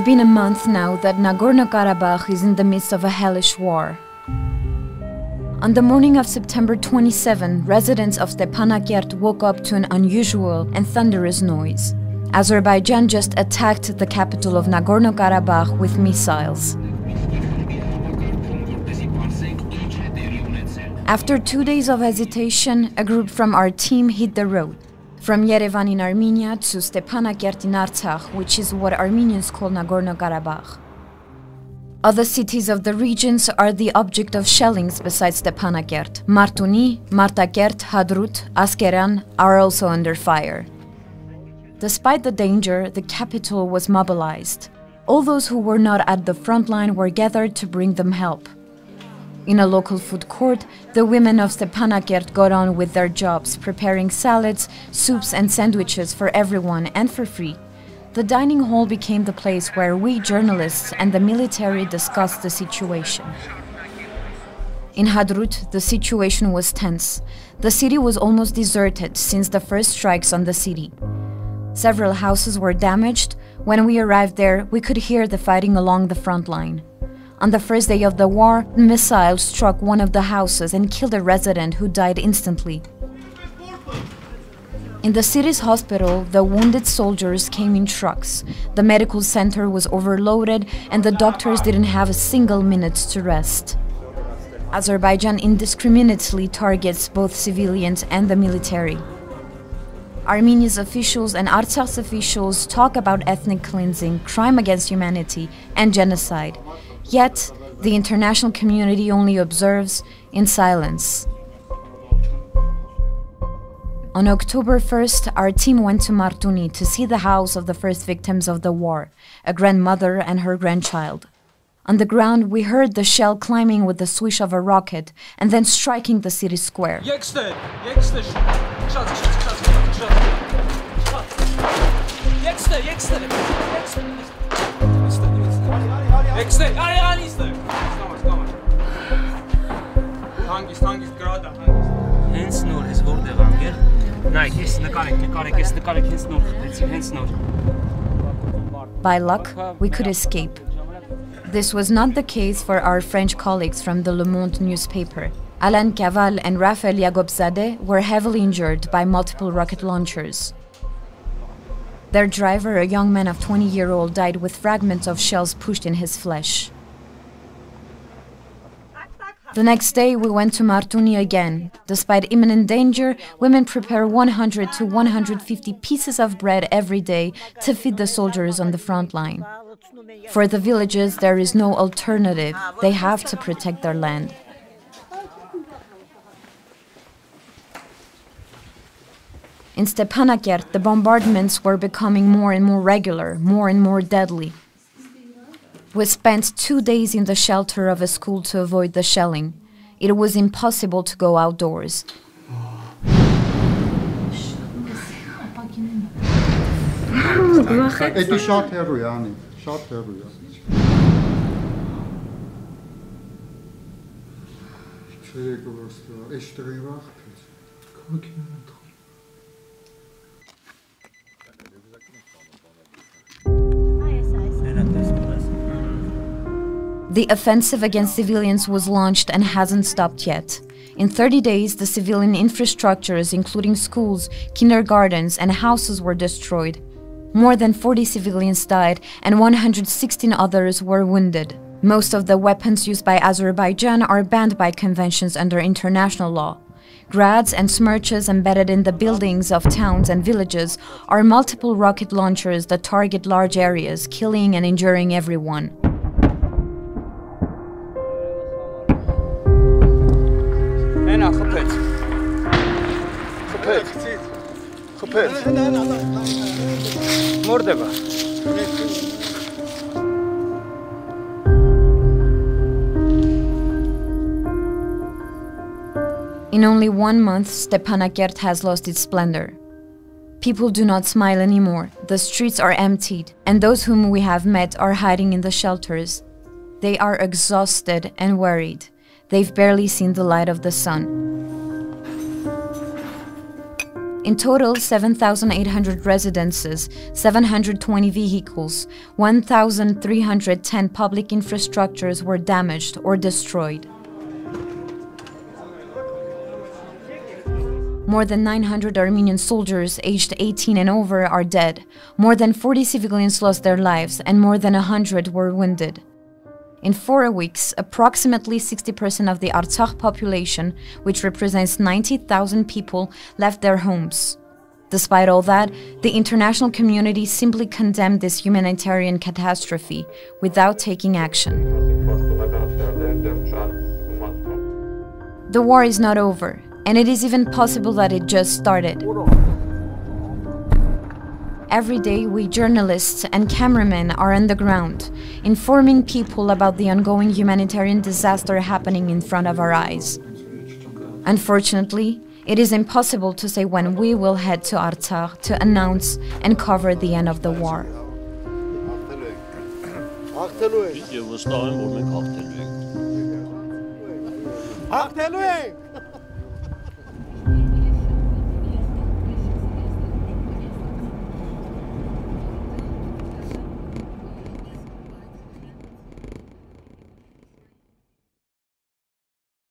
It's been a month now that Nagorno-Karabakh is in the midst of a hellish war. On the morning of September 27, residents of Stepanakert woke up to an unusual and thunderous noise. Azerbaijan just attacked the capital of Nagorno-Karabakh with missiles. After 2 days of hesitation, a group from our team hit the road. From Yerevan in Armenia to Stepanakert in Artsakh, which is what Armenians call Nagorno-Karabakh. Other cities of the regions are the object of shellings besides Stepanakert. Martuni, Martakert, Hadrut, Askeran are also under fire. Despite the danger, the capital was mobilized. All those who were not at the front line were gathered to bring them help. In a local food court, the women of Stepanakert got on with their jobs, preparing salads, soups and sandwiches for everyone and for free. The dining hall became the place where we journalists and the military discussed the situation. In Hadrut, the situation was tense. The city was almost deserted since the first strikes on the city. Several houses were damaged. When we arrived there, we could hear the fighting along the front line. On the first day of the war, a missile struck one of the houses and killed a resident who died instantly. In the city's hospital, the wounded soldiers came in trucks. The medical center was overloaded and the doctors didn't have a single minute to rest. Azerbaijan indiscriminately targets both civilians and the military. Armenia's officials and Artsakh's officials talk about ethnic cleansing, crime against humanity, and genocide. Yet, the international community only observes in silence. On October 1st, our team went to Martuni to see the house of the first victims of the war, a grandmother and her grandchild. On the ground, we heard the shell climbing with the swish of a rocket and then striking the city square. By luck, we could escape. This was not the case for our French colleagues from the Le Monde newspaper. Alain Caval and Raphaël Yagobzadeh were heavily injured by multiple rocket launchers. Their driver, a young man of 20-year-old, died with fragments of shells pushed in his flesh. The next day, we went to Martuni again. Despite imminent danger, women prepare 100 to 150 pieces of bread every day to feed the soldiers on the front line. For the villages, there is no alternative. They have to protect their land. In Stepanakert, the bombardments were becoming more and more regular, more and more deadly. We spent 2 days in the shelter of a school to avoid the shelling. It was impossible to go outdoors. The offensive against civilians was launched and hasn't stopped yet. In 30 days, the civilian infrastructures, including schools, kindergartens, and houses, were destroyed. More than 40 civilians died, and 116 others were wounded. Most of the weapons used by Azerbaijan are banned by conventions under international law. Grads and smerches embedded in the buildings of towns and villages are multiple rocket launchers that target large areas, killing and injuring everyone. In only 1 month, Stepanakert has lost its splendor. People do not smile anymore, the streets are emptied, and those whom we have met are hiding in the shelters. They are exhausted and worried. They've barely seen the light of the sun. In total, 7,800 residences, 720 vehicles, 1,310 public infrastructures were damaged or destroyed. More than 900 Armenian soldiers aged 18 and over are dead, more than 40 civilians lost their lives, and more than 100 were wounded. In 4 weeks, approximately 60% of the Artsakh population, which represents 90,000 people, left their homes. Despite all that, the international community simply condemned this humanitarian catastrophe without taking action. The war is not over, and it is even possible that it just started. Every day, we journalists and cameramen are on the ground, informing people about the ongoing humanitarian disaster happening in front of our eyes. Unfortunately, it is impossible to say when we will head to Artsakh to announce and cover the end of the war. Video var starten, hvor man